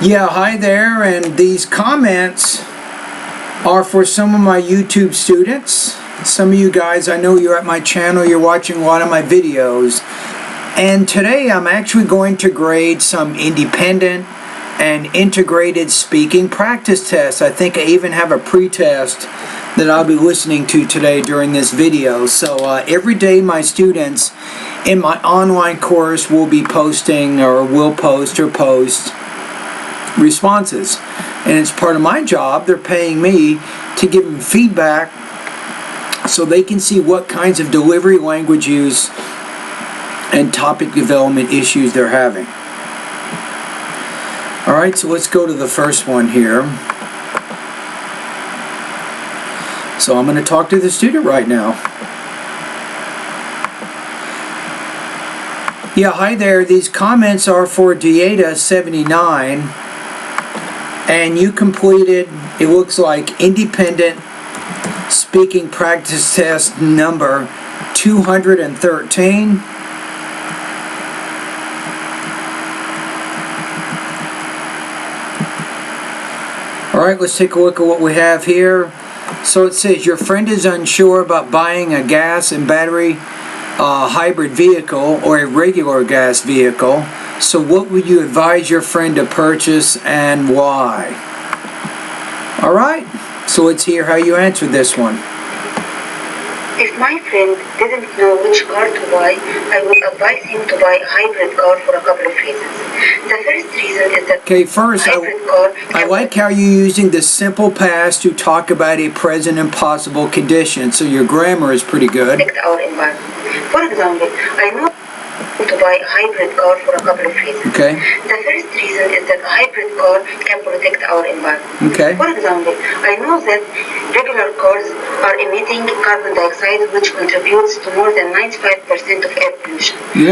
Yeah, hi there, and these comments are for some of my YouTube students. Some of you guys, I know you're at my channel, you're watching a lot of my videos, and today I'm actually going to grade some independent and integrated speaking practice tests. I think I even have a pre-test that I'll be listening to today during this video. So every day my students in my online course will be posting or will post responses, and it's part of my job. They're paying me to give them feedback so they can see what kinds of delivery, language use, and topic development issues they're having. Alright, so let's go to the first one here. So I'm going to talk to the student right now. Yeah, hi there. These comments are for Dieta 79. And you completed, it looks like, independent speaking practice test number 213. Alright, let's take a look at what we have here. So it says, your friend is unsure about buying a gas and battery hybrid vehicle or a regular gas vehicle. So what would you advise your friend to purchase and why? Alright, so let's hear how you answer this one. If my friend didn't know which car to buy, I would advise him to buy a hybrid car for a couple of reasons. The first reason is that first, I like how you're using the simple past to talk about a present and possible condition, so your grammar is pretty good. Our environment. For example, I know to buy a hybrid car for a couple of reasons. Okay. The first reason is that a hybrid car can protect our environment. Okay. For example, I know that regular cars are emitting carbon dioxide, which contributes to more than 95% of air pollution. You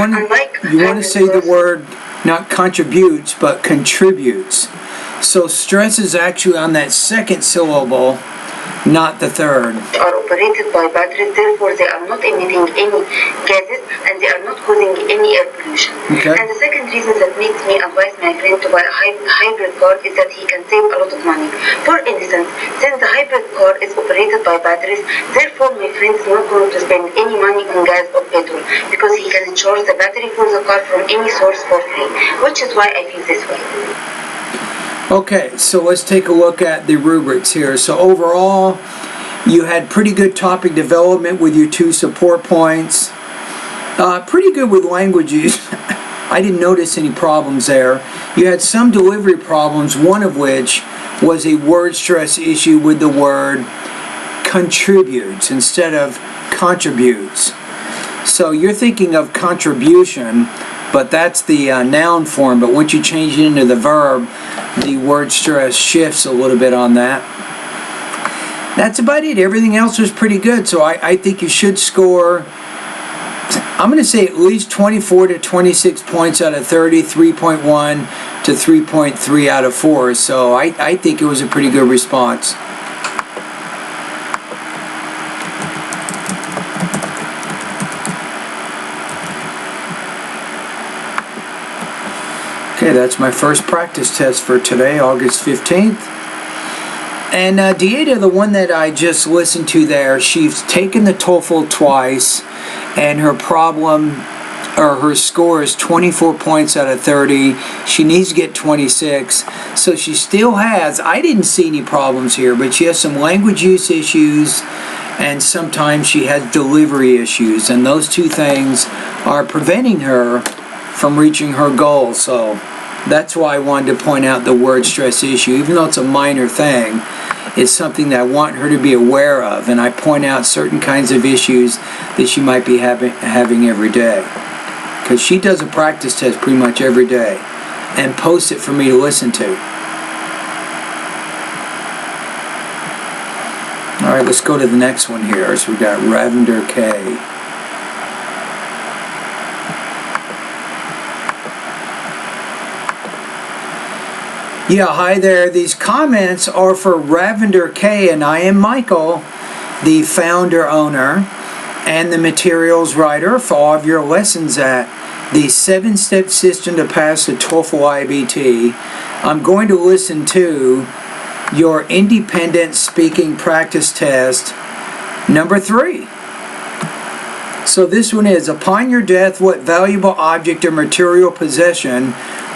want to say the word not contributes, but contributes. So stress is actually on that second syllable, not the third. Are operated by batteries, therefore they are not emitting any gases and they are not causing any air pollution. Okay. And the second reason that makes me advise my friend to buy a hybrid car is that he can save a lot of money. For instance, since the hybrid car is operated by batteries, therefore my friend is not going to spend any money on gas or petrol because he can charge the battery for the car from any source for free, which is why I feel this way. Okay, so let's take a look at the rubrics here. So overall, you had pretty good topic development with your 2 support points. Pretty good with languages. I didn't notice any problems there. You had some delivery problems, one of which was a word stress issue with the word contributes instead of contributes. So you're thinking of contribution, but that's the noun form. But once you change it into the verb, the word stress shifts a little bit on that. That's about it. Everything else was pretty good. So I think you should score, I'm going to say at least 24 to 26 points out of 30, 3.1 to 3.3 out of 4. So I think it was a pretty good response. Okay, that's my first practice test for today, August 15th. And Dieta, the one that I just listened to there, she's taken the TOEFL twice, and her problem, or her score is 24 points out of 30. She needs to get 26. So she still has, I didn't see any problems here, but she has some language use issues, and sometimes she has delivery issues. And those 2 things are preventing her from reaching her goal. So that's why I wanted to point out the word stress issue. Even though it's a minor thing, it's something that I want her to be aware of, and I point out certain kinds of issues that she might be having every day, because she does a practice test pretty much every day and posts it for me to listen to. Alright, let's go to the next one here. So we've got Ravender K. Yeah, hi there. These comments are for Ravender K, and I am Michael, the founder, owner, and the materials writer for all of your lessons at the 7-step system to pass the TOEFL IBT. I'm going to listen to your independent speaking practice test number 3. So this one is, upon your death, what valuable object or material possession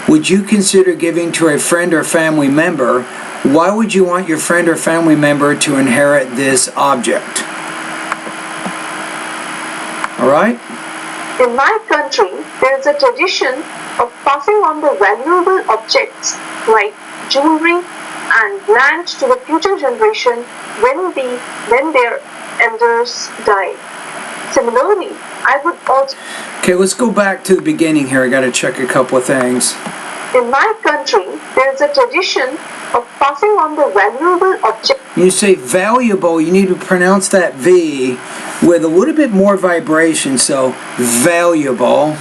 would you consider giving to a friend or family member? Why would you want your friend or family member to inherit this object? All right? In my country, there is a tradition of passing on the valuable objects like jewelry and land to the future generation when their elders die. Similarly, I would also... Okay, let's go back to the beginning here. I got to check a couple of things. In my country, there is a tradition of passing on the valuable objects. You say valuable, you need to pronounce that V with a little bit more vibration, so valuable.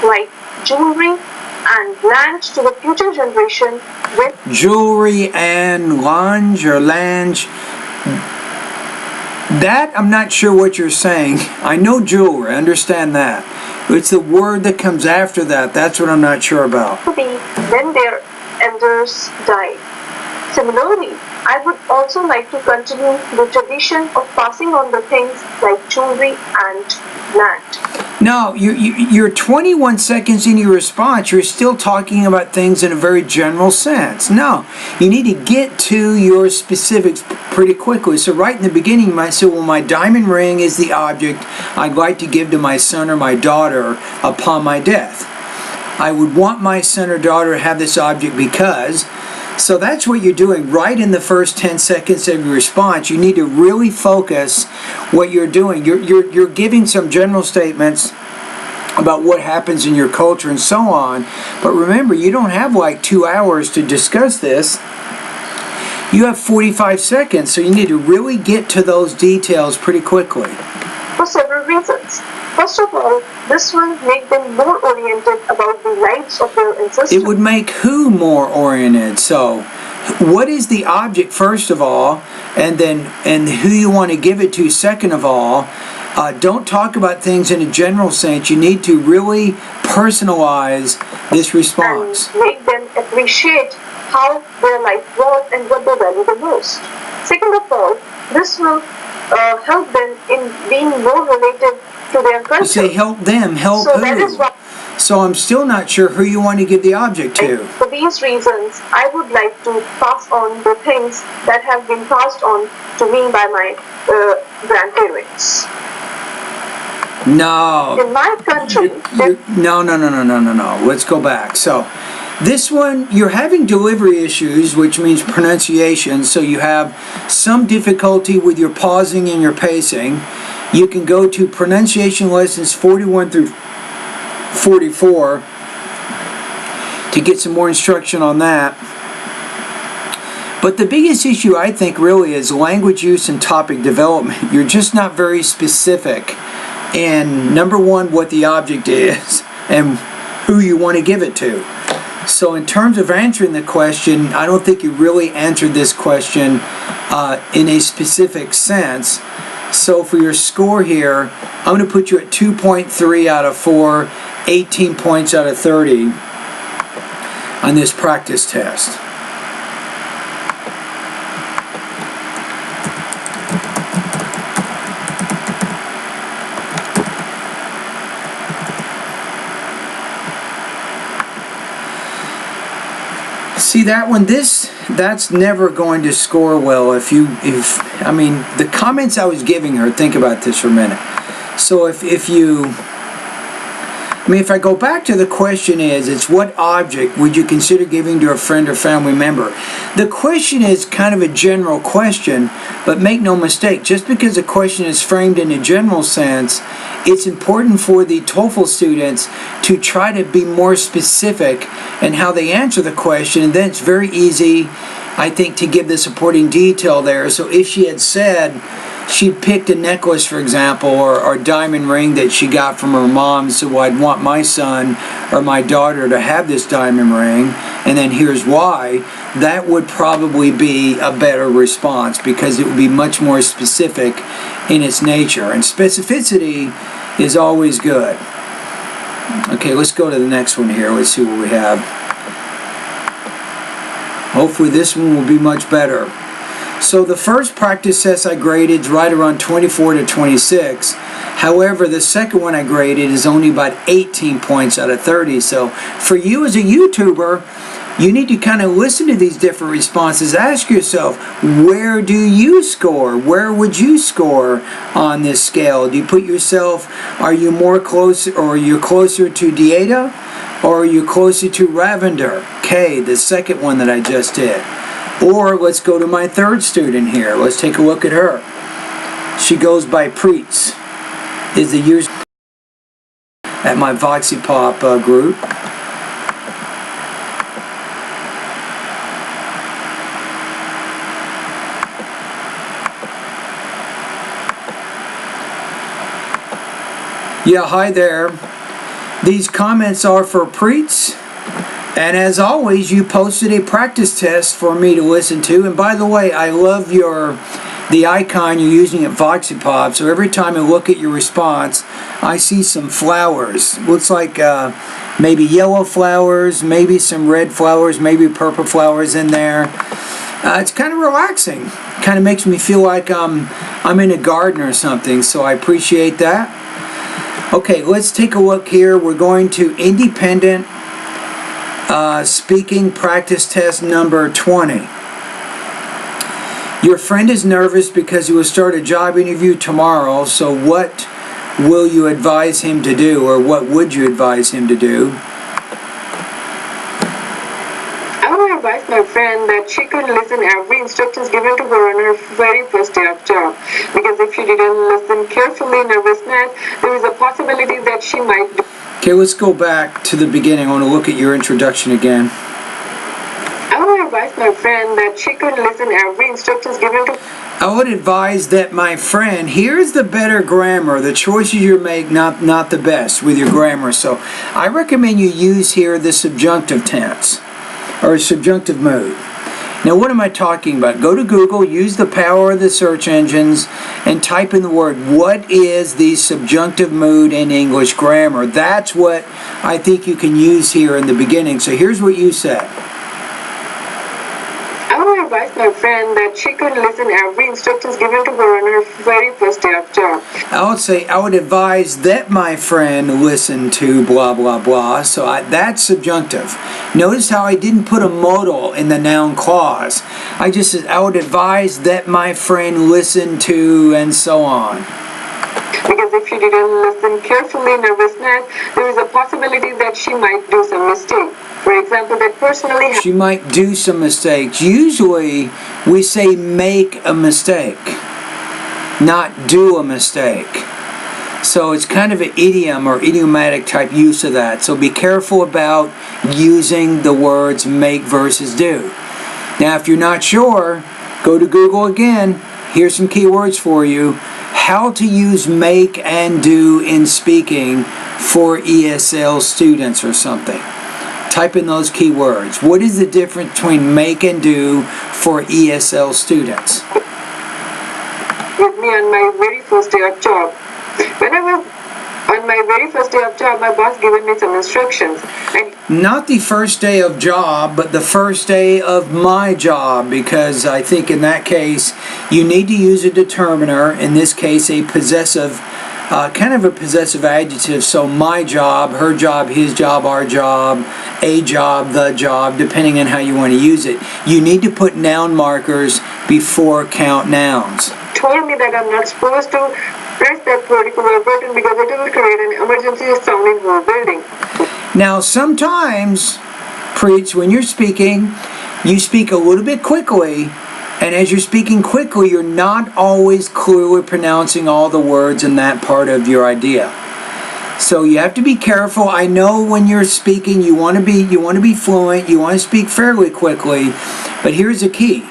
Like jewelry and land to the future generation when... Jewelry and lange or lange. That, I'm not sure what you're saying. I know jewelry, I understand that. It's the word that comes after that. That's what I'm not sure about. When their elders die. Similarly, I would also like to continue the tradition of passing on the things like jewelry and land. No, you're 21 seconds into your response. You're still talking about things in a very general sense. No, you need to get to your specifics pretty quickly. So right in the beginning, you might say, well, my diamond ring is the object I'd like to give to my son or my daughter upon my death. I would want my son or daughter to have this object because... So that's what you're doing right in the first 10 seconds of your response. You need to really focus what you're doing. You're giving some general statements about what happens in your culture and so on. But remember, you don't have like 2 hours to discuss this. You have 45 seconds, so you need to really get to those details pretty quickly. For several reasons. First of all, this will make them more oriented about the lives of their ancestors. It would make who more oriented? So, what is the object first of all, and who you want to give it to second of all? Don't talk about things in a general sense. You need to really personalize this response. And make them appreciate how their life was and what they value the most. Second of all, this will help them in being more related to their culture. You say help them, help so who? That is why, so I'm still not sure who you want to give the object to. for these reasons, I would like to pass on the things that have been passed on to me by my grandparents. No. In my country... No. Let's go back. So, this one, you're having delivery issues, which means pronunciation, so you have some difficulty with your pausing and your pacing. You can go to pronunciation lessons 41 through 44 to get some more instruction on that. But the biggest issue, I think, really is language use and topic development. You're just not very specific in, number one, what the object is and who you want to give it to. So in terms of answering the question, I don't think you really answered this question in a specific sense. So for your score here, I'm going to put you at 2.3 out of 4, 18 points out of 30 on this practice test. See that one, that's never going to score well I mean, the comments I was giving her, think about this for a minute. So if I go back to the question it's what object would you consider giving to a friend or family member? The question is kind of a general question, but make no mistake, just because a question is framed in a general sense, it's important for the TOEFL students to try to be more specific in how they answer the question, and then it's very easy, I think, to give the supporting detail there. So if she had said she picked a necklace, for example, or a diamond ring that she got from her mom, so I'd want my son or my daughter to have this diamond ring, and then here's why, that would probably be a better response because it would be much more specific in its nature. And specificity is always good. Okay, let's go to the next one here. Let's see what we have. Hopefully this one will be much better. So the first practice test I graded is right around 24 to 26. However, the second one I graded is only about 18 points out of 30. So for you as a YouTuber, you need to kind of listen to these different responses. Ask yourself, where do you score? Where would you score on this scale? Do you put yourself, are you more close, or are you closer to Dieta, or are you closer to Ravender? K, the second one that I just did. Or let's go to my third student here. Let's take a look at her. She goes by Preets. Is the years at my Voxy Pop group. Yeah, hi there. These comments are for Preets. And as always, you posted a practice test for me to listen to. And by the way, I love the icon you're using at Voxy Pop. So every time I look at your response, I see some flowers. Looks like maybe yellow flowers, maybe some red flowers, maybe purple flowers in there. It's kind of relaxing. Kind of makes me feel like I'm in a garden or something. So I appreciate that. Okay, let's take a look here. We're going to independent speaking practice test number 20. Your friend is nervous because he will start a job interview tomorrow, so what will you advise him to do, or what would you advise him to do? I would advise my friend that she could listen every instructions given to her on her very first day of job. Because if she didn't listen carefully, nervousness, there is a possibility that she might do. Okay, let's go back to the beginning. I want to look at your introduction again. I would advise my friend that she could listen every instructions given to. I would advise that my friend, here's the better grammar. The choices you make, not the best with your grammar. So I recommend you use here the subjunctive tense, or subjunctive mood. Now what am I talking about? Go to Google, use the power of the search engines, and type in the word, what is the subjunctive mood in English grammar? That's what I think you can use here in the beginning. So here's what you said. I would advise my friend that she could listen every instructions given to her on her very first day of job. I would say, I would advise that my friend listen to blah, blah, blah. So that's subjunctive. Notice how I didn't put a modal in the noun clause. I just said, I would advise that my friend listen to, and so on. Because if she didn't listen carefully, nervousness, there is a possibility that she might do some mistake. For example, that personally... She might do some mistakes. Usually, we say make a mistake, not do a mistake. So it's kind of an idiom or idiomatic type use of that. So be careful about using the words make versus do. Now, if you're not sure, go to Google again. Here's some keywords for you. How to use make and do in speaking for ESL students or something. Type in those keywords. What is the difference between make and do for ESL students? With me on my very first day of job. When I was on my very first day of job, my boss given me some instructions. And not the first day of job, but the first day of my job, because I think in that case, you need to use a determiner, in this case a possessive, kind of a possessive adjective. So my job, her job, his job, our job, a job, the job, depending on how you want to use it. You need to put noun markers before count nouns. Told me that I'm not supposed to press that particular button because it will create an emergency sound in the building. Now sometimes, Preach, when you're speaking, you speak a little bit quickly, and as you're speaking quickly, you're not always clearly pronouncing all the words in that part of your idea. So you have to be careful. I know when you're speaking, you want to be fluent, you want to speak fairly quickly, but here's the key.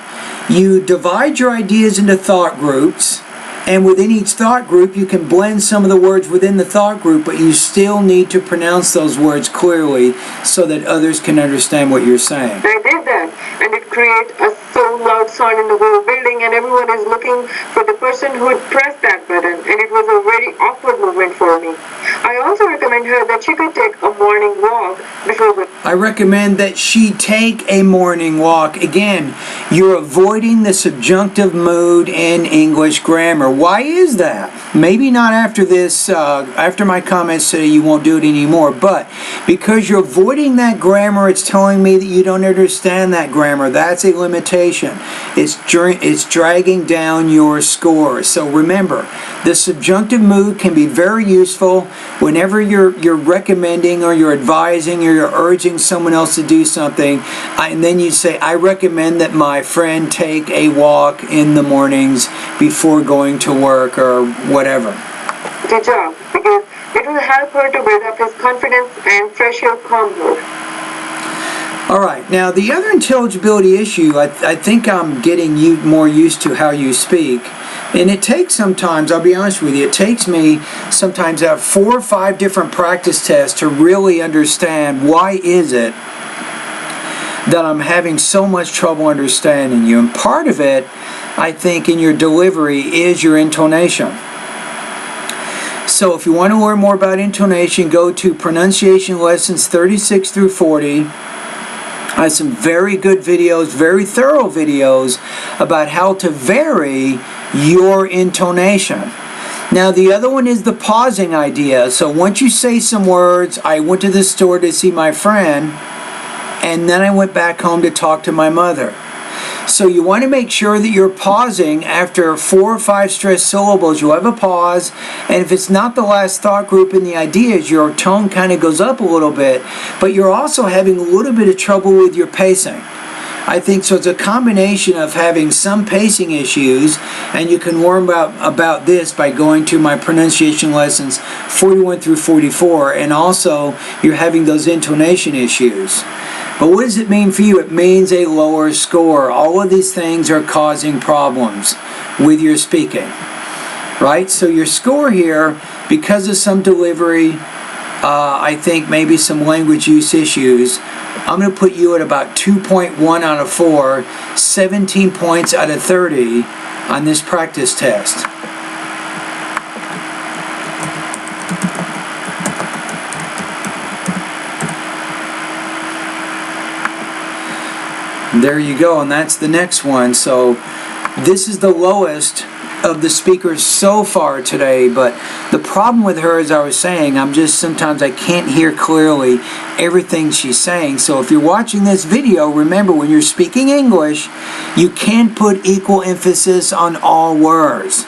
You divide your ideas into thought groups, and within each thought group you can blend some of the words within the thought group, but you still need to pronounce those words clearly so that others can understand what you're saying. I did that, and it created a so loud sound in the whole building, and everyone is looking for the person who had pressed that button, and it was a very awkward moment for me. I also recommend her that she could take a morning walk before the... I recommend that she take a morning walk. Again, you're avoiding the subjunctive mood in English grammar. Why is that? Maybe not after this, after my comments today, you won't do it anymore, but because you're avoiding that grammar, it's telling me that you don't understand that grammar. That's a limitation. It's dragging down your score. So remember, the subjunctive mood can be very useful whenever you're recommending or you're advising or you're urging someone else to do something, and then you say, I recommend that my friend take a walk in the mornings before going to work or whatever. Good job, because it will help her to build up his confidence and fresh your calm mood. All right, now the other intelligibility issue, I think I'm getting you more used to how you speak. And it takes sometimes, I'll be honest with you, it takes me sometimes to have 4 or 5 different practice tests to really understand why is it that I'm having so much trouble understanding you. And part of it, I think, in your delivery is your intonation. So if you want to learn more about intonation, go to pronunciation lessons 36 through 40. I have some very good videos, very thorough videos about how to vary your intonation. Now the other one is the pausing idea. So once you say some words, I went to the store to see my friend, and then I went back home to talk to my mother. So you want to make sure that you're pausing after 4 or 5 stressed syllables. You have a pause, and if it's not the last thought group in the ideas, your tone kind of goes up a little bit, but you're also having a little bit of trouble with your pacing. I think so. It's a combination of having some pacing issues, and you can learn about this by going to my pronunciation lessons 41 through 44, and also you're having those intonation issues. But what does it mean for you? It means a lower score. All of these things are causing problems with your speaking, right? So your score here, because of some delivery, I think maybe some language use issues, I'm going to put you at about 2.1 out of 4, 17 points out of 30 on this practice test. There you go, and that's the next one. So this is the lowest of the speakers so far today, but the problem with her, as I was saying, sometimes I can't hear clearly everything she's saying. So if you're watching this video, remember when you're speaking English, you can't put equal emphasis on all words,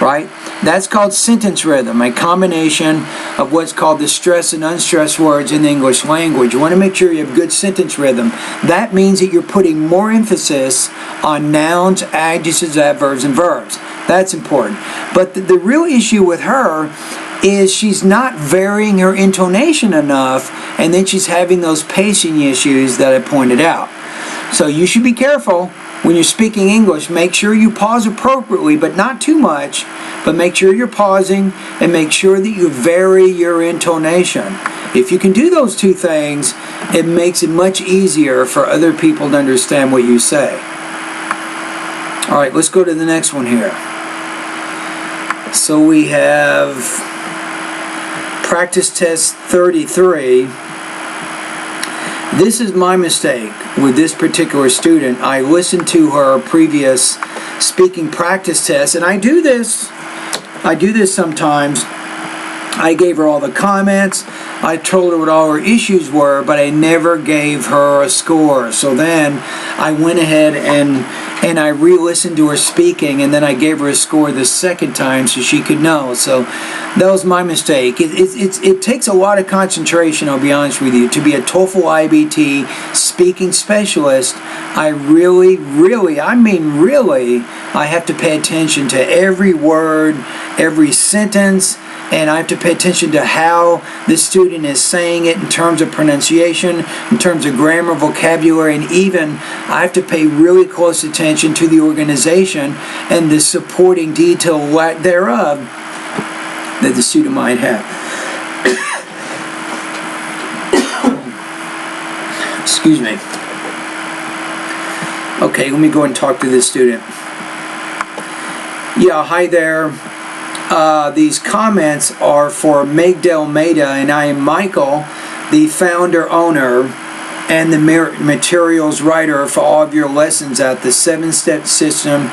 right? That's called sentence rhythm, a combination of what's called the stressed and unstressed words in the English language. You want to make sure you have good sentence rhythm. That means that you're putting more emphasis on nouns, adjectives, adverbs, and verbs. That's important. But the real issue with her is she's not varying her intonation enough, and then she's having those pacing issues that I pointed out. So you should be careful when you're speaking English. Make sure you pause appropriately, but not too much. But make sure you're pausing and make sure that you vary your intonation. If you can do those two things, it makes it much easier for other people to understand what you say. All right, let's go to the next one here. So we have practice test 33. This is my mistake with this particular student. I listened to her previous speaking practice test, and I do this sometimes. I gave her all the comments, I told her what all her issues were, but I never gave her a score. So then I went ahead and I re-listened to her speaking, and then I gave her a score the second time so she could know. So that was my mistake. It takes a lot of concentration, I'll be honest with you, to be a TOEFL IBT speaking specialist. I really have to pay attention to every word, every sentence, and I have to pay attention to how the student is saying it in terms of pronunciation, in terms of grammar, vocabulary, and even I have to pay really close attention to the organization and the supporting detail lack thereof that the student might have. Excuse me. Okay, let me go and talk to this student. Yeah, hi there. these comments are for Migdal Maida, and I am Michael, the founder, owner, and the materials writer for all of your lessons at the 7-step system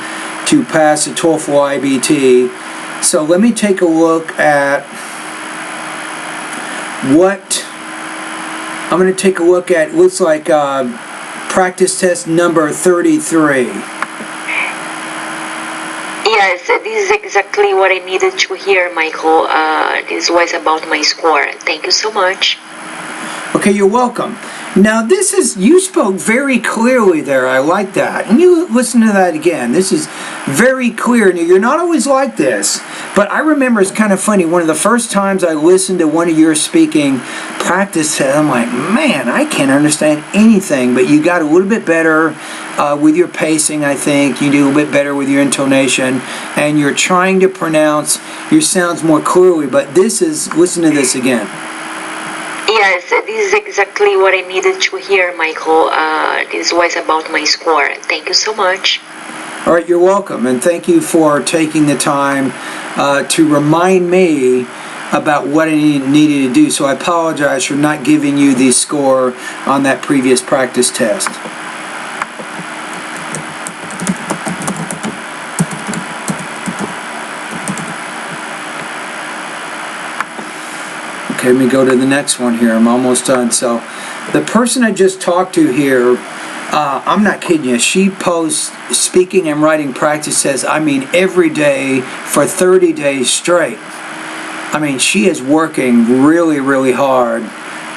to pass the TOEFL IBT. So let me take a look at what I'm going to take a look at. Looks like practice test number 33. Yes, this is exactly what I needed to hear, Michael. This was about my score. Thank you so much. Okay, you're welcome. Now this is, you spoke very clearly there. I like that. And you listen to that again. This is very clear. Now, you're not always like this, but I remember it's kind of funny. One of the first times I listened to one of your speaking practice tests, I'm like, man, I can't understand anything. But you got a little bit better with your pacing, I think. You do a little bit better with your intonation. And you're trying to pronounce your sounds more clearly. But this is, listen to this again. Yes, this is exactly what I needed to hear, Michael. This was about my score. Thank you so much. All right, you're welcome. And thank you for taking the time to remind me about what I needed to do. So I apologize for not giving you the score on that previous practice test. Okay, let me go to the next one here. I'm almost done. So the person I just talked to here, I'm not kidding you, she posts speaking and writing practice tests, I mean, every day for 30 days straight. I mean, she is working really, really hard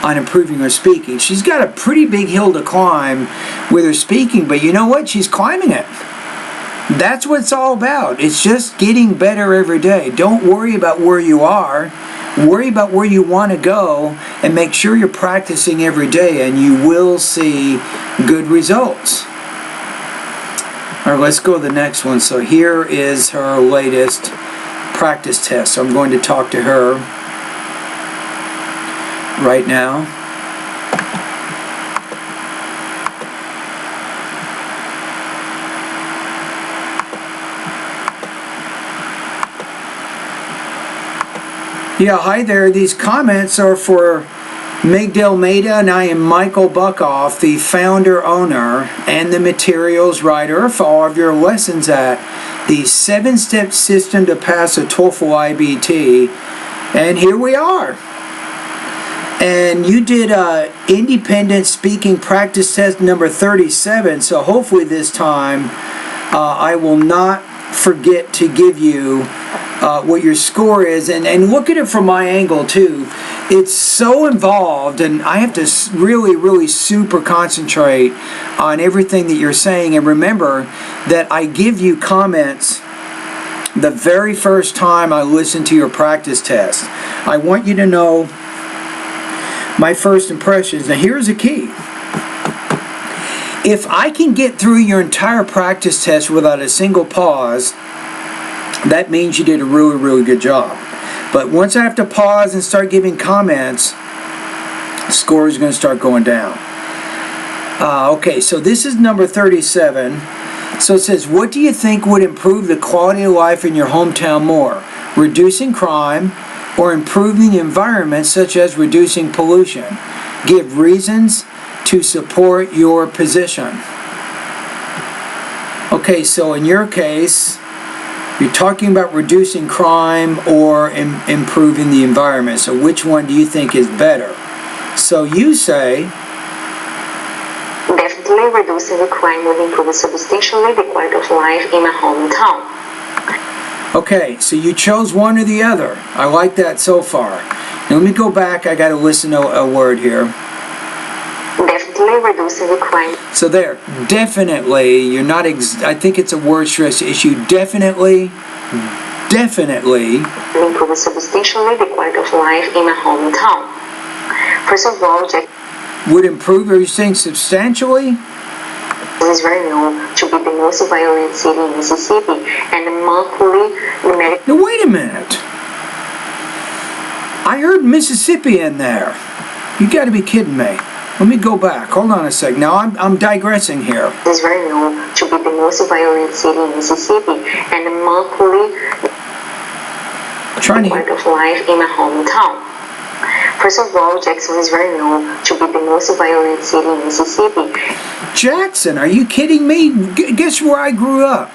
on improving her speaking. She's got a pretty big hill to climb with her speaking, but you know what? She's climbing it. That's what it's all about. It's just getting better every day. Don't worry about where you are. Worry about where you want to go and make sure you're practicing every day, and you will see good results. All right, let's go to the next one. So here is her latest practice test. So I'm going to talk to her right now. Yeah, hi there. These comments are for Migdal Maida, and I am Michael Buckoff, the founder, owner, and the materials writer for all of your lessons at the 7-step system to pass a TOEFL IBT. And here we are. And you did independent speaking practice test number 37, so hopefully this time I will not forget to give you what your score is, and look at it from my angle too. It's so involved, and I have to really super concentrate on everything that you're saying. And remember that I give you comments the very first time I listen to your practice test. I want you to know my first impressions. Now here's the key. If I can get through your entire practice test without a single pause, that means you did a really good job. But once I have to pause and start giving comments, the score is going to start going down. Okay, so this is number 37. So it says, what do you think would improve the quality of life in your hometown more? Reducing crime or improving the environment, such as reducing pollution? Give reasons to support your position. Okay, so in your case, you're talking about reducing crime or improving the environment. So which one do you think is better? So you say, definitely reducing the crime would improve substantially the quality of life in my hometown. Okay, so you chose one or the other. I like that so far. Now let me go back. I got to listen to a word here. Definitely reducing the crime. So there, definitely, you're not, I think it's a word stress issue. Definitely. Improve substantially the quality of life in my hometown. First of all, would improve, are you saying substantially? This is very known to be the most violent city in Mississippi, and monthly numeric. Now wait a minute. I heard Mississippi in there. You got to be kidding me. Let me go back. Hold on a sec. Now I'm digressing here. This is very known to be the most violent city in Mississippi, and monthly. part of life in my hometown. First of all, Jackson is very known to be the most violent city in Mississippi. Jackson, are you kidding me? Guess where I grew up?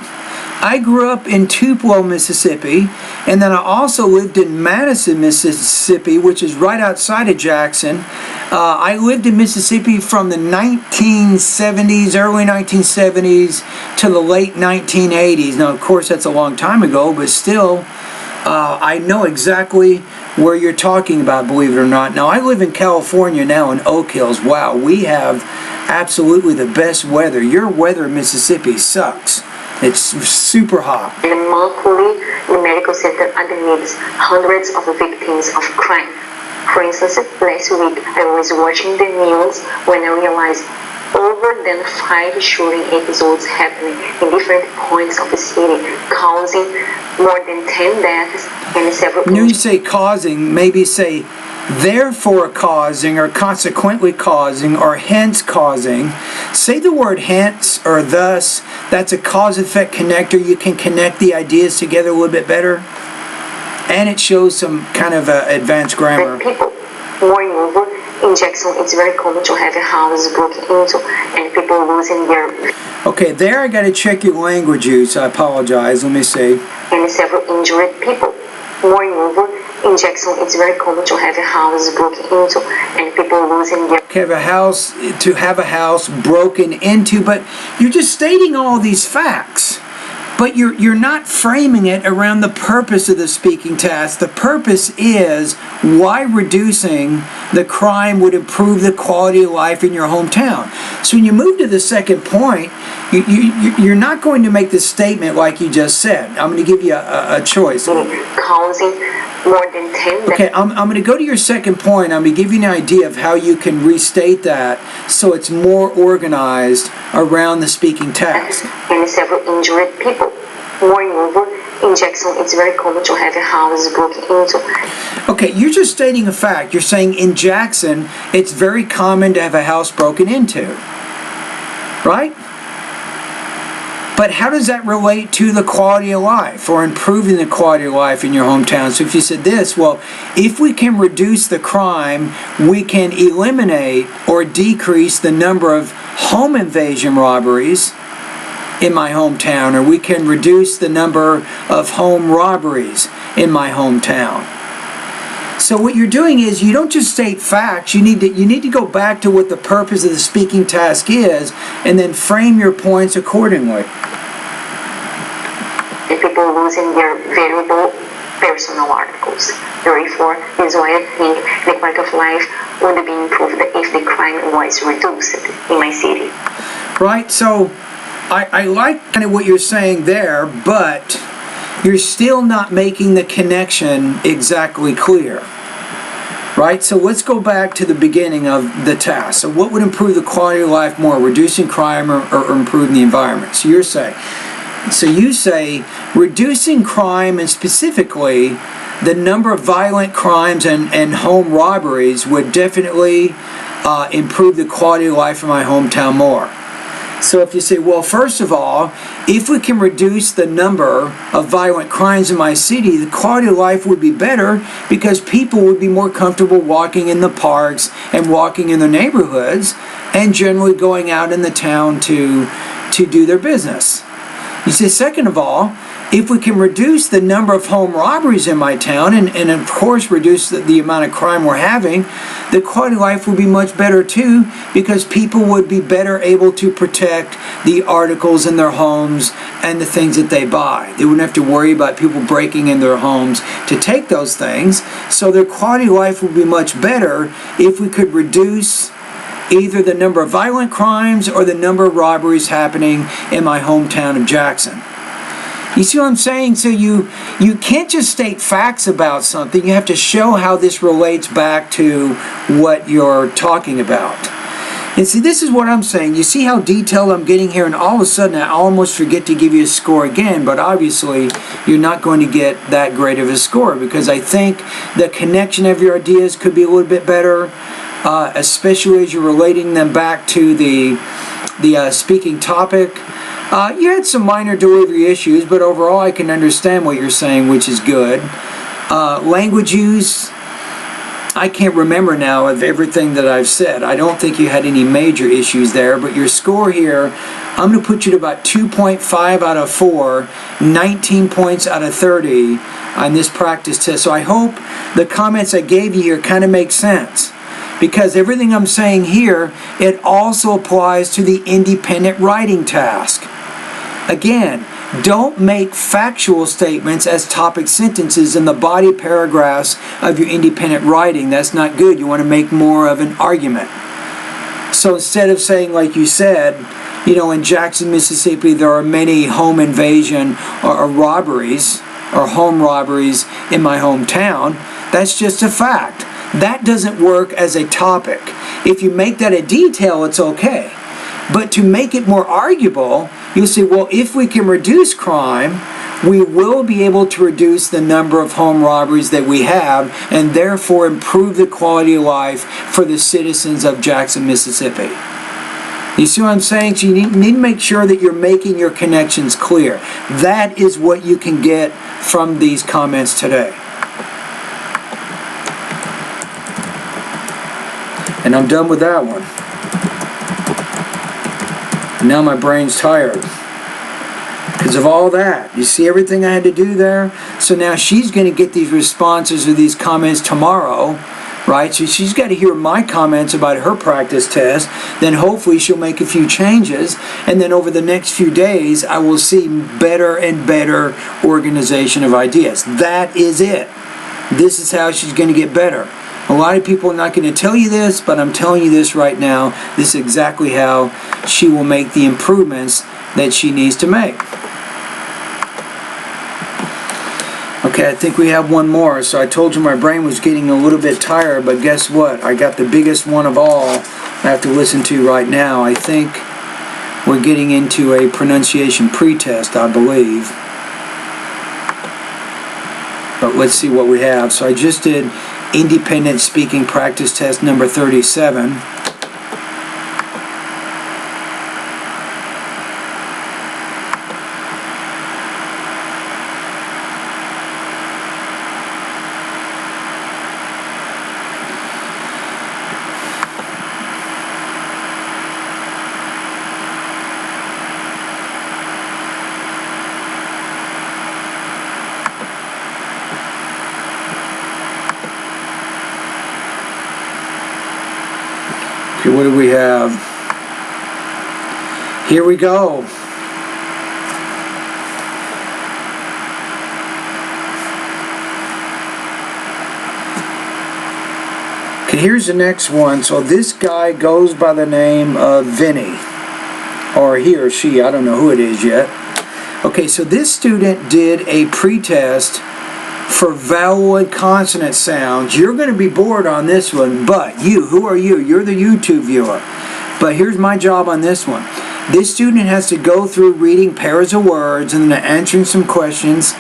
I grew up in Tupelo, Mississippi, and then I also lived in Madison, Mississippi, which is right outside of Jackson. I lived in Mississippi from the 1970s, early 1970s, to the late 1980s. Now, of course, that's a long time ago, but still, I know exactly where you're talking about, believe it or not. Now, I live in California now in Oak Hills. Wow, we have absolutely the best weather. Your weather in Mississippi sucks. It's super hot. And monthly, the medical center admits hundreds of victims of crime. For instance, last week I was watching the news when I realized over than 5 shooting episodes happening in different points of the city, causing more than 10 deaths and several When you say causing, maybe say therefore causing, or consequently causing, or hence causing. Say the word hence or thus. That's a cause-effect connector. You can connect the ideas together a little bit better. And it shows some kind of advanced grammar. People, moreover, in Jackson, it's very common to have a house broken into and people losing their... Okay, there I got to check your language use. I apologize. Let me see. And several injured people. Moreover, in Jackson, it's very common to have a house broken into and people losing their... To have a house broken into, but you're just stating all these facts. But you're not framing it around the purpose of the speaking task. The purpose is why reducing the crime would improve the quality of life in your hometown. So when you move to the second point, you're not going to make the statement like you just said. I'm going to give you a choice. Causing more than 10... Okay, I'm going to go to your second point. I'm going to give you an idea of how you can restate that so it's more organized around the speaking task. And several injured people. Moreover, in Jackson, it's very common to have a house broken into. Okay, you're just stating a fact. You're saying in Jackson, it's very common to have a house broken into. Right? But how does that relate to the quality of life or improving the quality of life in your hometown? So if you said this, well, if we can reduce the crime, we can eliminate or decrease the number of home invasion robberies in my hometown, or we can reduce the number of home robberies in my hometown. So what you're doing is you don't just state facts. You need to go back to what the purpose of the speaking task is, and then frame your points accordingly. And people losing their valuable personal articles. Therefore, this is why I think the quality of life would be improved if the crime was reduced in my city. Right. So I like kind of what you're saying there, but you're still not making the connection exactly clear. Right? So let's go back to the beginning of the task. So what would improve the quality of life more, reducing crime or improving the environment? So you say reducing crime, and specifically the number of violent crimes and home robberies would definitely improve the quality of life in my hometown more. So if you say, well, first of all, if we can reduce the number of violent crimes in my city, the quality of life would be better because people would be more comfortable walking in the parks and walking in their neighborhoods and generally going out in the town to do their business. You say, second of all, if we can reduce the number of home robberies in my town and of course reduce the amount of crime we're having, the quality of life would be much better too because people would be better able to protect the articles in their homes and the things that they buy. They wouldn't have to worry about people breaking in their homes to take those things. So their quality of life would be much better if we could reduce either the number of violent crimes or the number of robberies happening in my hometown of Jackson. You see what I'm saying? So you can't just state facts about something. You have to show how this relates back to what you're talking about. And see, this is what I'm saying. You see how detailed I'm getting here, and all of a sudden I almost forget to give you a score again, but obviously you're not going to get that great of a score because I think the connection of your ideas could be a little bit better, especially as you're relating them back to the speaking topic. You had some minor delivery issues, but overall I can understand what you're saying, which is good. Language use, I can't remember now of everything that I've said. I don't think you had any major issues there, but your score here, I'm going to put you to about 2.5 out of 4, 19 points out of 30 on this practice test. So I hope the comments I gave you here kind of make sense, because everything I'm saying here, it also applies to the independent writing task. Again, don't make factual statements as topic sentences in the body paragraphs of your independent writing. That's not good. You want to make more of an argument. So instead of saying, like you said, you know, in Jackson, Mississippi, there are many home invasion or robberies or home robberies in my hometown, that's just a fact. That doesn't work as a topic. If you make that a detail, it's okay. But to make it more arguable, you'll say, well, if we can reduce crime, we will be able to reduce the number of home robberies that we have, and therefore improve the quality of life for the citizens of Jackson, Mississippi. You see what I'm saying? So you need to make sure that you're making your connections clear. That is what you can get from these comments today. And I'm done with that one. Now my brain's tired because of all that. You see everything I had to do there? So now she's going to get these responses or these comments tomorrow, right? So she's got to hear my comments about her practice test. Then hopefully she'll make a few changes. And then over the next few days, I will see better and better organization of ideas. That is it. This is how she's going to get better. A lot of people are not going to tell you this, but I'm telling you this right now. This is exactly how she will make the improvements that she needs to make. Okay, I think we have one more. So I told you my brain was getting a little bit tired, but guess what? I got the biggest one of all I have to listen to right now. I think we're getting into a pronunciation pretest, I believe. But let's see what we have. So I just did independent speaking practice test number 37. Okay, what do we have? Here we go. Okay, here's the next one. So this guy goes by the name of Vinny. Or he or she, I don't know who it is yet. Okay, so this student did a pretest for vowel and consonant sounds. You're going to be bored on this one, but you, who are you? You're the YouTube viewer. But here's my job on this one. This student has to go through reading pairs of words and then answering some questions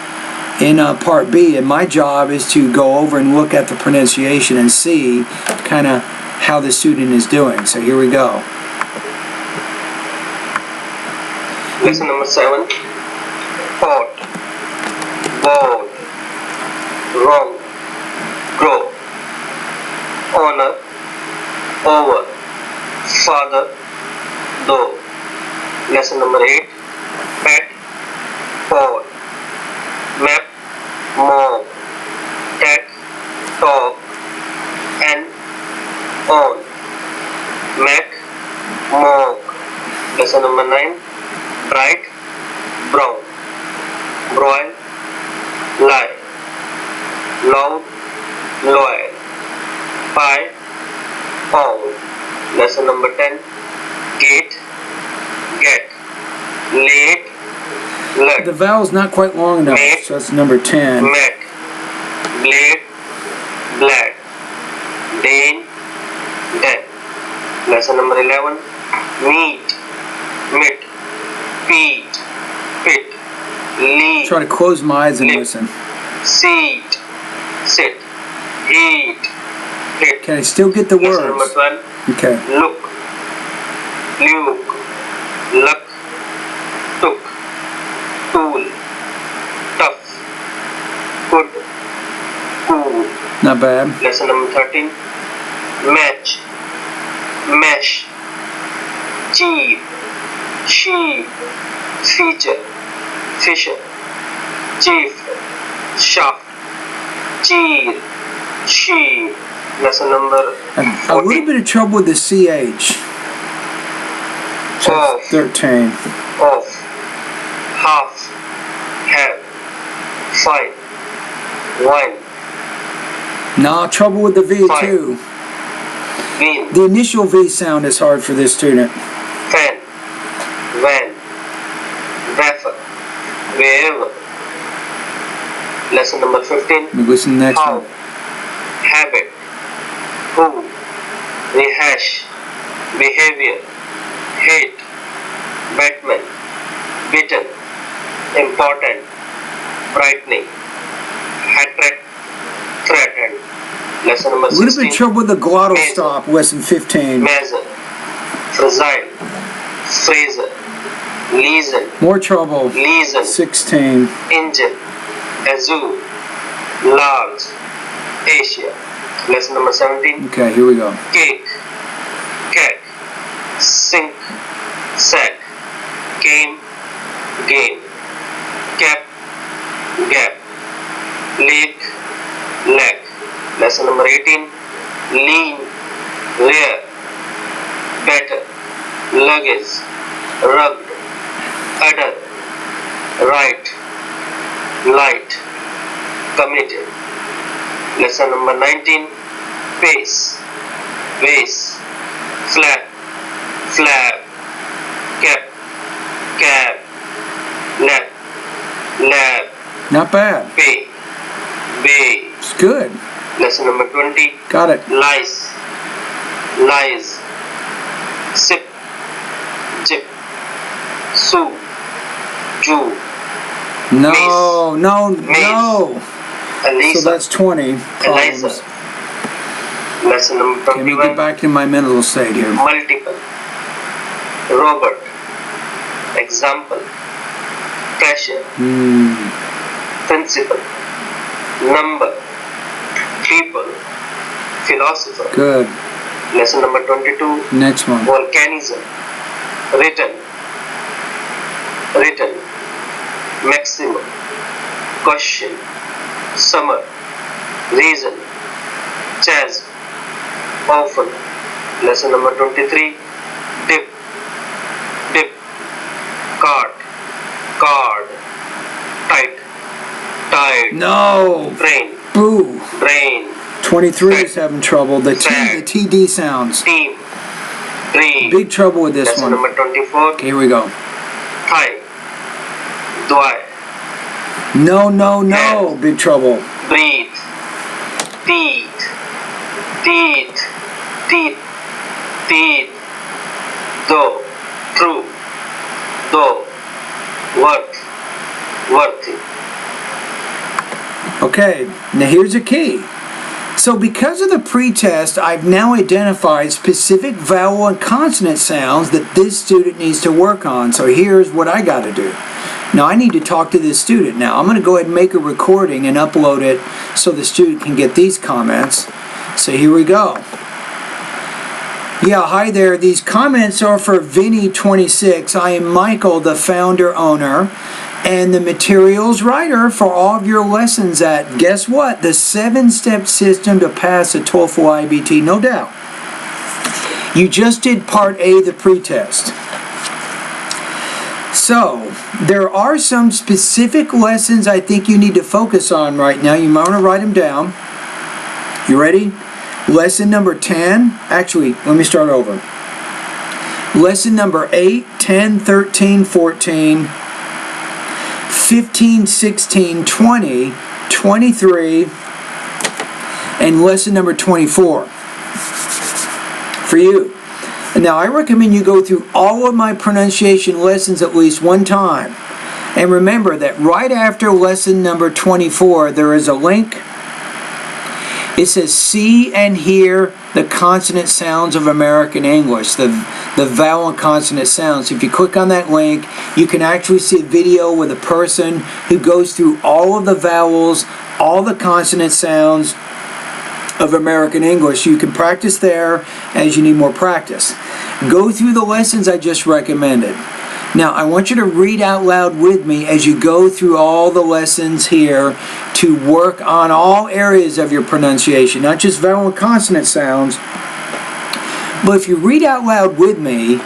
in part B, and my job is to go over and look at the pronunciation and see kind of how the student is doing. So here we go. Lesson number 7. Pot, board, wrong, grow, honor, over, father, though. Lesson number 8. Pet, pod, map, mob, tag, talk, and on, mac, mock. Lesson number 9. Bright, brown, broil, lie, loud, loyal, pie, pound. Lesson number 10. Gate, get, late, let. The vowel's not quite long enough, Make, so that's number 10. met, blade, blad, dane, den. Lesson number 11. Meet, mit, feet, pit, lead, Try to close my eyes and lip, listen. seat, sit, eat, hit. Can I still get the Lesson number words? 12. Okay. Look, luke, luck, took, tool, tough, good, Not bad. Lesson number 13. Match, mesh, cheat, sheep, feature, fisher, chief, shaft, cheat, sheep. Lesson number A little 14. bit of trouble with the CH. So Off. 13. Off, half, have, fine, wine, No, trouble with the V Fine. too. win, The initial V sound is hard for this student. fan, van, wafer, wherever. Lesson number 15. Let me listen to the next How, one. habit, who, rehash, behavior, hate, Batman, beaten, important, brightening, hat-trick, threatened. Lesson number A little 16. bit of trouble with the glottal Major. stop, lesson 15. Measure, fragile, fraser, lesion, More trouble. lesion, 16. engine, azure, large, Asia. Lesson number 17. Okay, here we go. Cake, cat, sink, sack, game, game, cap, gap, lake, lack. Lesson number 18. Lean, rear, better, luggage, rugged, udder, right, light, committed. Lesson number 19. Pace, vase, flap, flap, cap, cap, lap, lap, Not bad. pay, bay. It's good. Lesson number 20. Got it. Lies, lies, sip, jip, sue, Jew, No, no, no. Elisa, So that's 20 Eliza. problems. Lesson number Let me 21. get back to my mental state here. Multiple, Robert, example, pressure, principle, number, people, philosopher. Good. Lesson number 22. Next one. Volcanism, written, written, maximum, question, summer, reason, chasm, often. Lesson number 23. Dip, dip, card, card, tight, tide, No. brain, Boo. brain, 23 is having trouble. The TD sounds. team, dream. Big trouble with this Lesson one. number 24. Okay, here we go. Thigh, dwy, No, no, no. Big trouble. breathe, teeth, teeth, teeth, teeth, though, true, though, worth, worthy. Okay, now here's a key. So because of the pretest, I've now identified specific vowel and consonant sounds that this student needs to work on. So here's what I got to do. Now I need to talk to this student now. I'm going to go ahead and make a recording and upload it so the student can get these comments. So here we go. Yeah, hi there. These comments are for Vinny26. I am Michael, the founder owner and the materials writer for all of your lessons at, guess what? The 7-step system to pass a TOEFL IBT, no doubt. You just did part A, the pretest. So, there are some specific lessons I think you need to focus on right now. You might want to write them down. You ready? Lesson number 10. Actually, let me start over. Lesson number 8, 10, 13, 14, 15, 16, 20, 23, and lesson number 24 for you. Now, I recommend you go through all of my pronunciation lessons at least one time. And remember that right after lesson number 24, there is a link. It says, see and hear the consonant sounds of American English, the vowel and consonant sounds. If you click on that link, you can actually see a video with a person who goes through all of the vowels, all the consonant sounds, of American English. You can practice there as you need more practice. Go through the lessons I just recommended. Now, I want you to read out loud with me as you go through all the lessons here to work on all areas of your pronunciation, not just vowel and consonant sounds. But if you read out loud with me,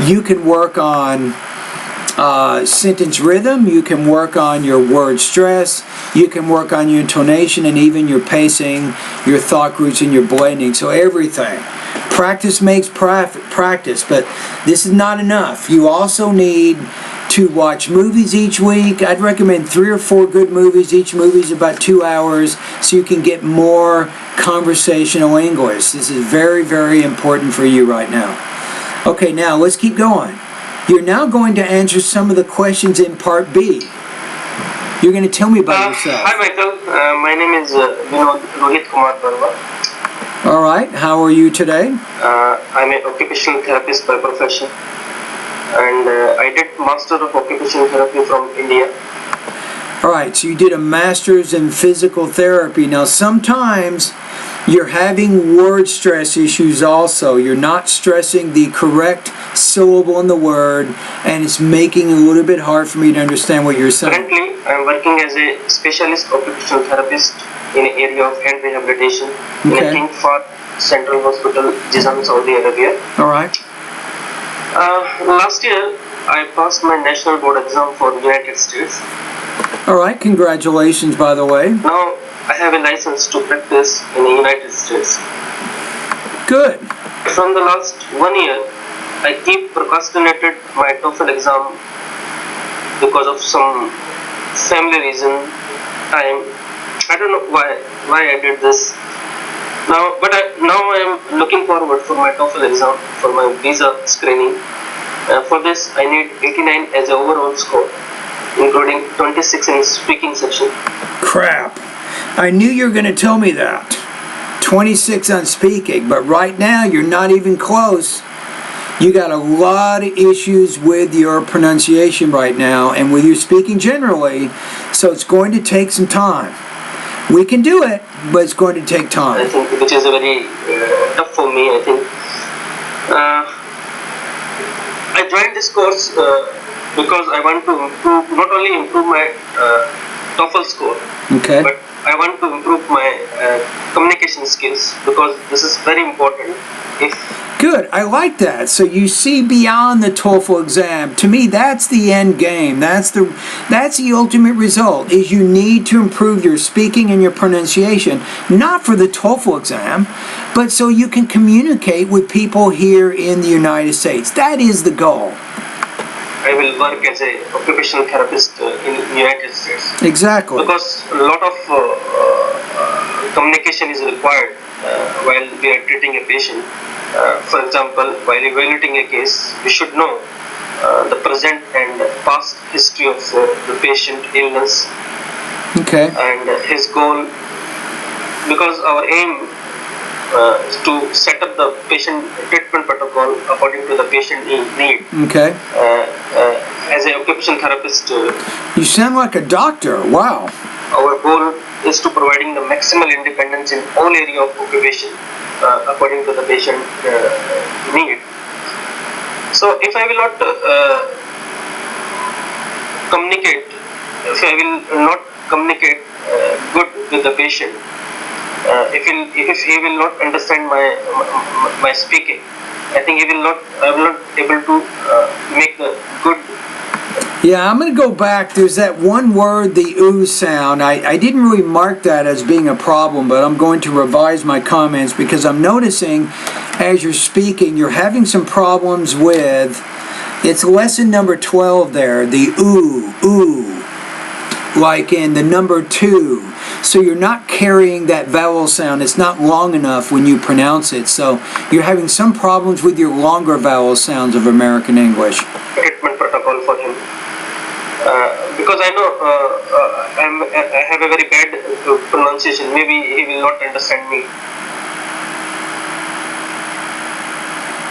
you can work on sentence rhythm, you can work on your word stress, you can work on your intonation and even your pacing, your thought groups, and your blending. So everything. Practice makes practice, but this is not enough. You also need to watch movies each week. I'd recommend 3 or 4 good movies. Each movie is about 2 hours, so you can get more conversational English. This is very, very important for you right now. Okay, now let's keep going. You're now going to answer some of the questions in Part B. You're going to tell me about yourself. Hi, Michael. My name is Rohit Kumar Barwa. All right. How are you today? I'm an occupational therapist by profession, and I did Master of Occupational Therapy from India. All right. So you did a master's in physical therapy. Now, sometimes you're having word stress issues also. You're not stressing the correct syllable in the word, and it's making it a little bit hard for me to understand what you're saying. Currently, I'm working as a specialist occupational therapist in the area of hand rehabilitation in a King Fahd Central Hospital, Jizan, Saudi Arabia. All right. Last year, I passed my national board exam for the United States. All right. Congratulations, by the way. Now, I have a license to practice in the United States. Good. From the last 1 year, I keep procrastinated my TOEFL exam because of some family reason, time. I don't know why I did this. Now I am looking forward for my TOEFL exam for my visa screening. For this, I need 89 as an overall score, including 26 in speaking section. Crap. I knew you were going to tell me that. 26 on speaking, but right now you're not even close. You got a lot of issues with your pronunciation right now and with your speaking generally, so it's going to take some time. We can do it, but it's going to take time. I think which is very tough for me. I think I joined this course because I want to not only improve my TOEFL score, but I want to improve my communication skills, because this is very important. Good, I like that. So you see beyond the TOEFL exam. To me, that's the end game. That's the ultimate result, is you need to improve your speaking and your pronunciation, not for the TOEFL exam, but so you can communicate with people here in the United States. That is the goal. I will work as a occupational therapist in the United States. Exactly. Because a lot of communication is required while we are treating a patient. For example, while evaluating a case, we should know the present and past history of the patient illness. And his goal, because our aim is to set up the patient treatment protocol according to the patient need. As an occupational therapist, you sound like a doctor. Wow. Our goal is to providing the maximal independence in all area of occupation according to the patient need. So if I will not communicate good with the patient, if he will not understand my speaking, I think I will not able to make the good. Yeah, I'm going to go back. There's that one word, the oo sound. I didn't really mark that as being a problem, but I'm going to revise my comments because I'm noticing as you're speaking, you're having some problems with, it's lesson number 12 there, the oo, like in the number 2. So you're not carrying that vowel sound. It's not long enough when you pronounce it. So you're having some problems with your longer vowel sounds of American English. Treatment protocol for him. Because I know I have a very bad pronunciation. Maybe he will not understand me.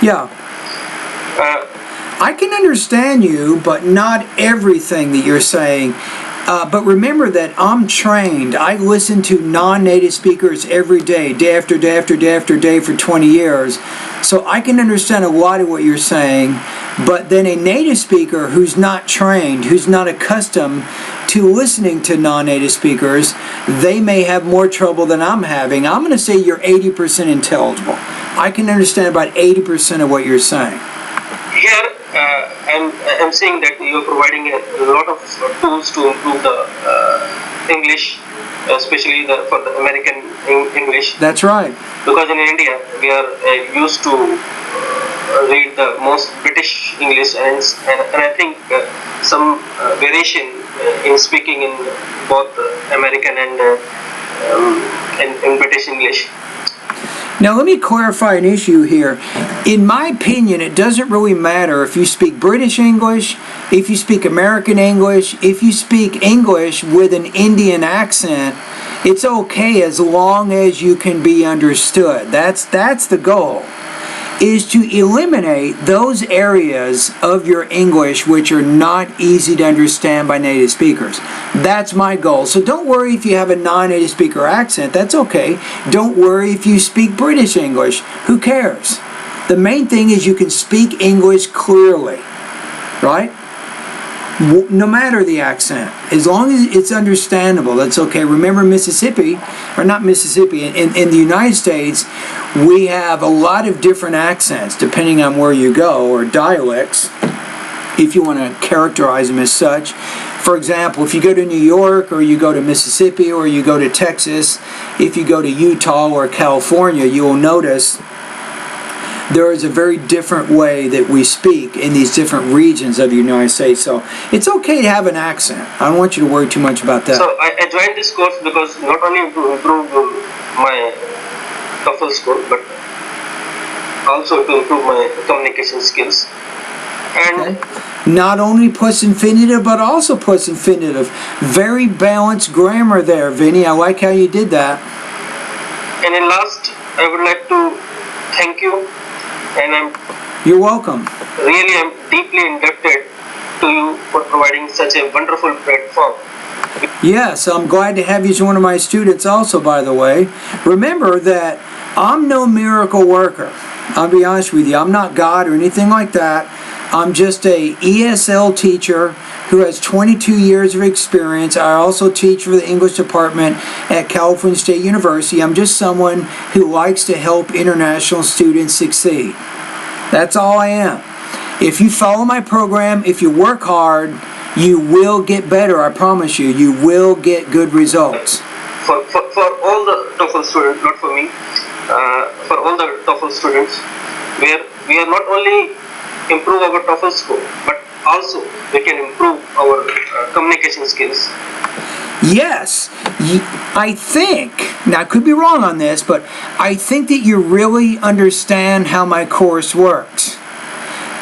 Yeah. I can understand you, but not everything that you're saying. But remember that I'm trained. I listen to non-native speakers every day, day after day after day after day for 20 years. So I can understand a lot of what you're saying. But then a native speaker who's not trained, who's not accustomed to listening to non-native speakers, they may have more trouble than I'm having. I'm going to say you're 80% intelligible. I can understand about 80% of what you're saying. Here, I'm saying that you're providing a lot of tools to improve the English, especially for the American English. That's right. Because in India, we are used to read the most British English, and I think some variation in speaking in both American and in British English. Now let me clarify an issue here. In my opinion, it doesn't really matter if you speak British English, if you speak American English, if you speak English with an Indian accent. It's okay as long as you can be understood. That's the goal, is to eliminate those areas of your English which are not easy to understand by native speakers. That's my goal. So don't worry if you have a non-native speaker accent. That's okay. Don't worry if you speak British English. Who cares? The main thing is you can speak English clearly, right? No matter the accent, as long as it's understandable, that's okay. Remember Mississippi, or not Mississippi, in the United States, we have a lot of different accents depending on where you go, or dialects, if you want to characterize them as such. For example, if you go to New York, or you go to Mississippi, or you go to Texas, if you go to Utah or California, you will notice there is a very different way that we speak in these different regions of the United States. So it's okay to have an accent. I don't want you to worry too much about that. So I joined this course because not only to improve my TOEFL score, but also to improve my communication skills. And not only plus infinitive, but also plus infinitive. Very balanced grammar there, Vinny. I like how you did that. And in last, I would like to thank you. And You're welcome. I'm deeply indebted to you for providing such a wonderful platform. Yes, I'm glad to have you as one of my students also, by the way. Remember that I'm no miracle worker. I'll be honest with you. I'm not God or anything like that. I'm just a ESL teacher who has 22 years of experience. I also teach for the English department at California State University. I'm just someone who likes to help international students succeed. That's all I am. If you follow my program, if you work hard, you will get better. I promise you. You will get good results. For all the TOEFL students, not for me, for all the TOEFL students, we are not only improve our TOEFL score, but also we can improve our communication skills. Yes, I think, now I could be wrong on this, but I think that you really understand how my course works.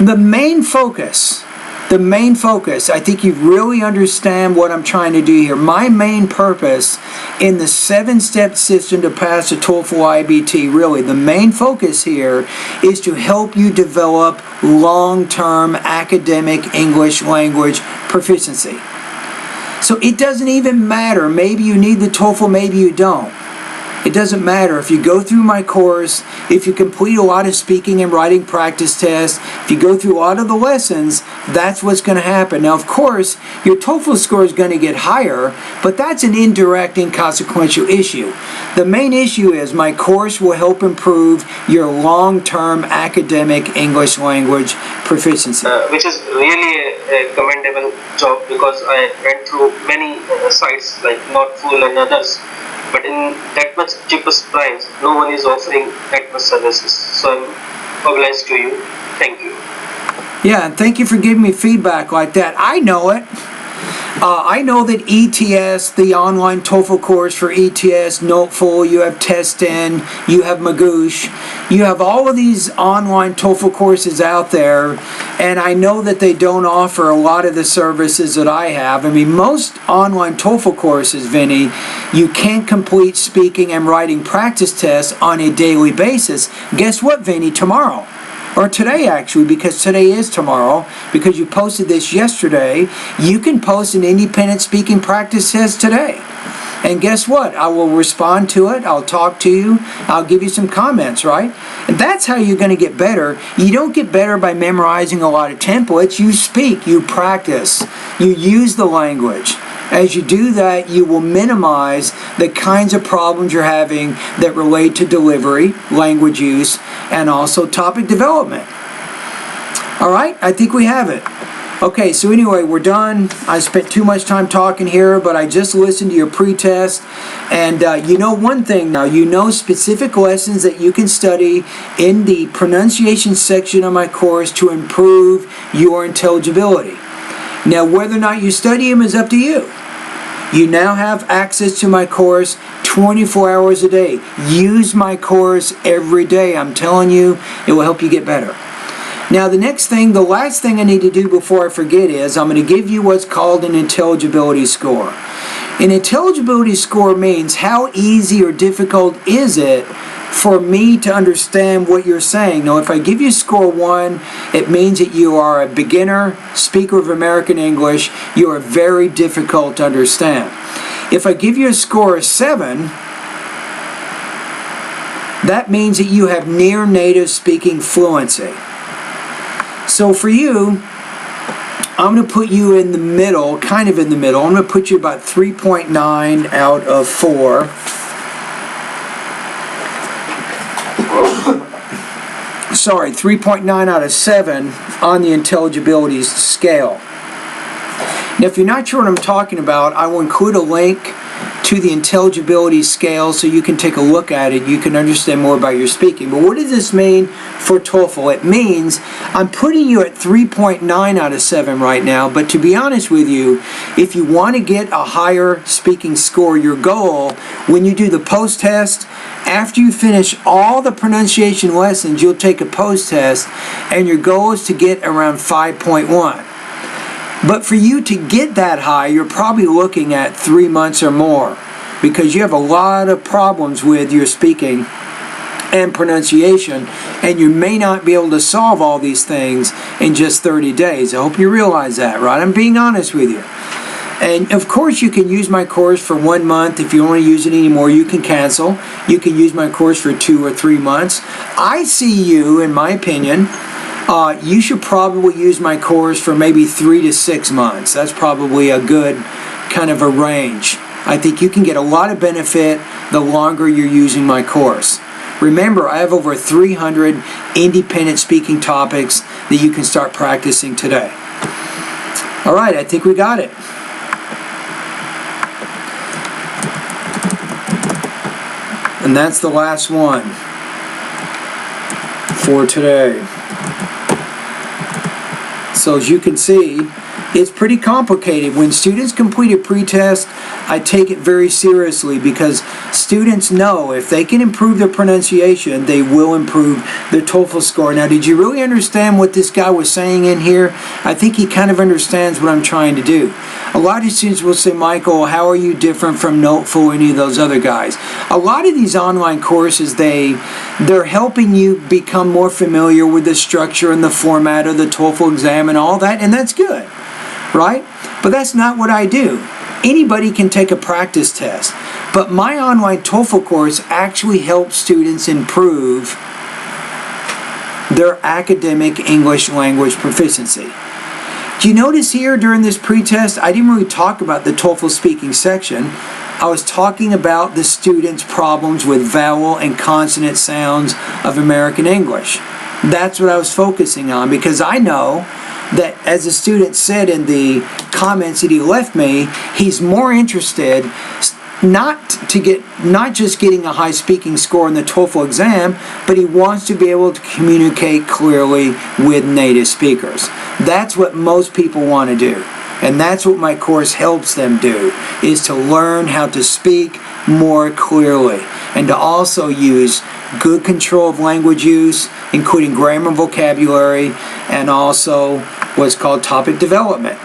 The main focus, I think you really understand what I'm trying to do here. My main purpose in the 7-step system to pass the TOEFL IBT, really, the main focus here is to help you develop long-term academic English language proficiency. So it doesn't even matter. Maybe you need the TOEFL, maybe you don't. It doesn't matter. If you go through my course, if you complete a lot of speaking and writing practice tests, if you go through a lot of the lessons, that's what's going to happen. Now, of course, your TOEFL score is going to get higher, but that's an indirect, inconsequential issue. The main issue is my course will help improve your long-term academic English language proficiency. Which is really a commendable job, because I went through many sites like Notful and others. But in that much cheapest price, no one is offering that much services. So I'm obliged to you. Thank you. Yeah, and thank you for giving me feedback like that. I know it. I know that ETS, the online TOEFL course for ETS, Noteful, you have Testin, you have Magoosh, you have all of these online TOEFL courses out there, and I know that they don't offer a lot of the services that I have. I mean, most online TOEFL courses, Vinny, you can't complete speaking and writing practice tests on a daily basis. Guess what, Vinny? Tomorrow. or today actually, because today is tomorrow, because you posted this yesterday, you can post an independent speaking practice test today. And guess what? I will respond to it. I'll talk to you. I'll give you some comments, right? And that's how you're going to get better. You don't get better by memorizing a lot of templates. You speak, you practice, you use the language. As you do that, you will minimize the kinds of problems you're having that relate to delivery, language use, and also topic development. All right, I think we have it. Okay, so anyway, we're done. I spent too much time talking here, but I just listened to your pre-test. And you know one thing now, you know specific lessons that you can study in the pronunciation section of my course to improve your intelligibility. Now, whether or not you study them is up to you. You now have access to my course 24 hours a day. Use my course every day. I'm telling you, it will help you get better. Now the next thing, the last thing I need to do before I forget is I'm going to give you what's called an intelligibility score. An intelligibility score means how easy or difficult is it for me to understand what you're saying. Now if I give you score 1, it means that you are a beginner speaker of American English. You are very difficult to understand. If I give you a score of 7, that means that you have near native speaking fluency. So for you, I'm going to put you in the middle, kind of in the middle. I'm going to put you about 3.9 out of 4. Sorry, 3.9 out of 7 on the intelligibility scale. Now, if you're not sure what I'm talking about, I will include a link to the intelligibility scale so you can take a look at it. You can understand more about your speaking. But what does this mean for TOEFL? It means I'm putting you at 3.9 out of 7 right now, but to be honest with you, if you want to get a higher speaking score, your goal, when you do the post-test, after you finish all the pronunciation lessons, you'll take a post-test, and your goal is to get around 5.1. But for you to get that high, you're probably looking at 3 months or more, because you have a lot of problems with your speaking and pronunciation, and you may not be able to solve all these things in just 30 days. I hope you realize that, right? I'm being honest with you. And of course you can use my course for 1 month. If you don't want to use it anymore, you can cancel. You can use my course for 2 or 3 months. I see you, in my opinion, you should probably use my course for maybe 3 to 6 months. That's probably a good kind of a range. I think you can get a lot of benefit the longer you're using my course. Remember, I have over 300 independent speaking topics that you can start practicing today. All right, I think we got it. And that's the last one for today. So as you can see, it's pretty complicated. When students complete a pretest, I take it very seriously, because students know if they can improve their pronunciation, they will improve their TOEFL score. Now, did you really understand what this guy was saying in here? I think he kind of understands what I'm trying to do. A lot of students will say, Michael, how are you different from Noteful or any of those other guys? A lot of these online courses, they're helping you become more familiar with the structure and the format of the TOEFL exam and all that, and that's good, right? But that's not what I do. Anybody can take a practice test, but my online TOEFL course actually helps students improve their academic English language proficiency. Do you notice here during this pretest, I didn't really talk about the TOEFL speaking section. I was talking about the students' problems with vowel and consonant sounds of American English. That's what I was focusing on, because I know that, as the student said in the comments that he left me, he's more interested not just getting a high speaking score in the TOEFL exam, but he wants to be able to communicate clearly with native speakers. That's what most people want to do, and that's what my course helps them do, is to learn how to speak more clearly and to also use good control of language use, including grammar and vocabulary, and also what's called topic development.